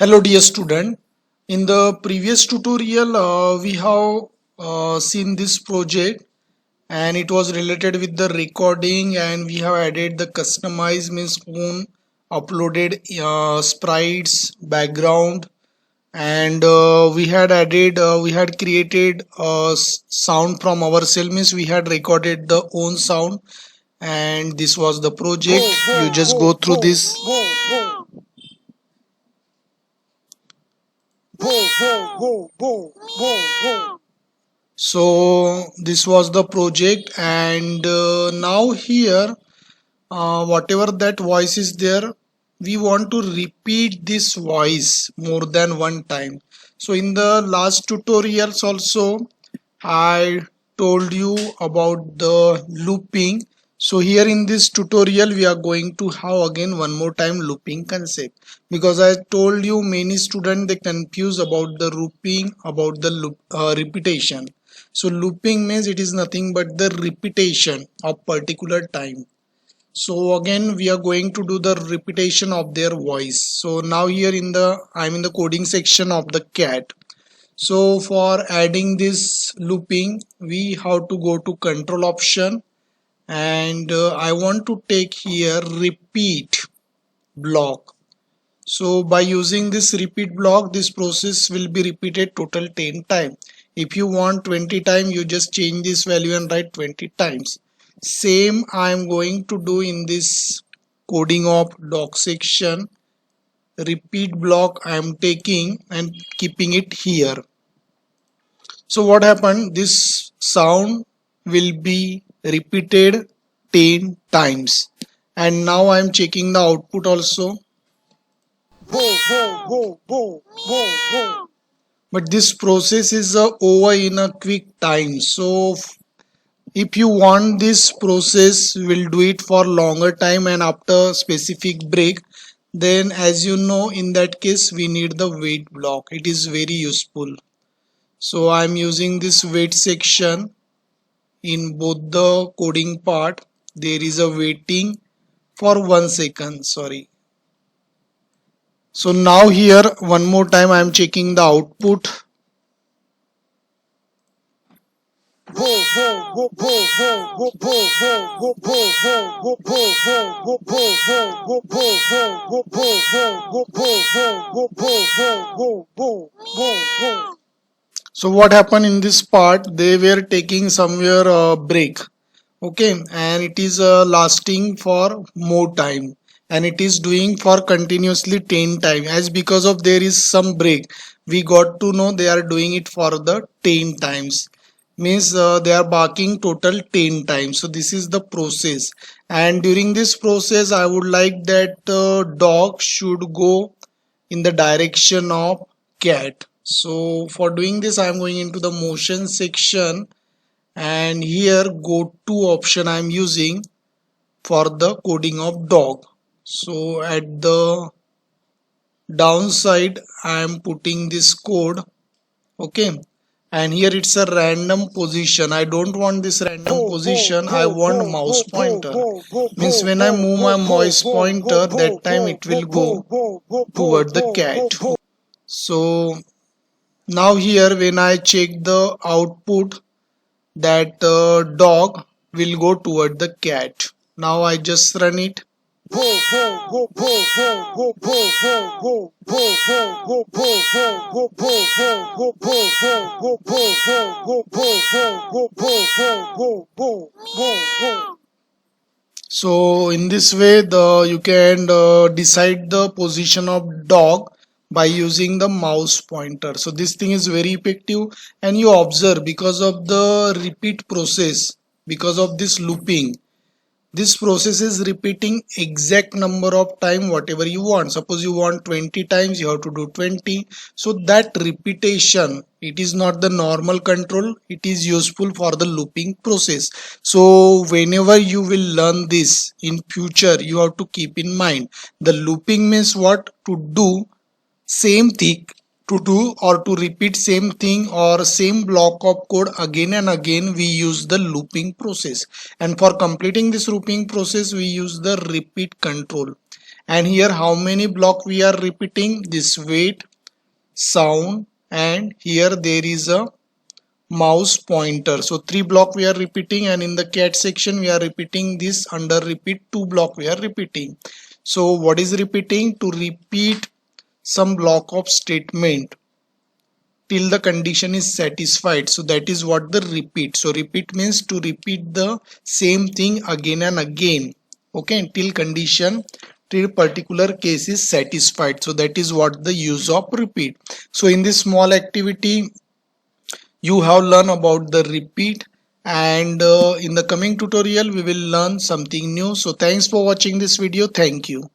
Hello dear student. In the previous tutorial we have seen this project and it was related with the recording, and we have added the customized means phone, uploaded sprites, background, and we had created sound from ourselves, means we had recorded the own sound, and this was the project. You just go through this. So this was the project, and now here whatever that voice is there, we want to repeat this voice more than one time. So in the last tutorials also I told you about the looping. So here in this tutorial we are going to have again one more time looping concept, because I told you many students they confuse about the looping, about the repetition. So looping means it is nothing but the repetition of particular time. So again we are going to do the repetition of their voice. So now here I'm in the coding section of the cat. So for adding this looping, we have to go to control option, and I want to take here repeat block. So by using this repeat block, this process will be repeated total 10 times. If you want 20 times, you just change this value and write 20 times. Same I am going to do in this coding of doc section. Repeat block I am taking and keeping it here. So what happened? This sound will be repeated 10 times. And now I am checking the output also. But this process is over in a quick time. So if you want this process, will do it for longer time and after specific break, then as you know, in that case we need the wait block. It is very useful. So I am using this wait section. In both the coding part there is a waiting for 1 second, sorry. So now here one more time I am checking the output. So what happened in this part, they were taking somewhere a break, okay, and it is lasting for more time, and it is doing for continuously 10 times. As because of there is some break, we got to know they are doing it for the 10 times, means they are barking total 10 times. So this is the process, and during this process I would like that dog should go in the direction of cat. So for doing this I am going into the motion section, and here go to option I am using for the coding of dog. So at the downside I am putting this code, okay, and here it's a random position. I don't want this random position, I want mouse pointer, means when I move my mouse pointer, that time it will go toward the cat. So now here when I check the output, that dog will go toward the cat. Now I just run it. So in this way you can decide the position of dog by using the mouse pointer. So this thing is very effective, and you observe because of the repeat process, because of this looping, this process is repeating exact number of time whatever you want. Suppose you want 20 times, you have to do 20. So that repetition, it is not the normal control, it is useful for the looping process. So whenever you will learn this in future, you have to keep in mind the looping means what? To do same thing, to do or to repeat same thing or same block of code again and again, we use the looping process. And for completing this looping process we use the repeat control. And here how many block we are repeating? This wait, sound, and here there is a mouse pointer. So 3 block we are repeating, and in the cat section we are repeating this. Under repeat 2 block we are repeating. So what is repeating? To repeat some block of statement till the condition is satisfied. So that is what the repeat. So repeat means to repeat the same thing again and again, okay, till condition, till particular case is satisfied. So that is what the use of repeat. So in this small activity you have learned about the repeat, and in the coming tutorial we will learn something new. So thanks for watching this video. Thank you.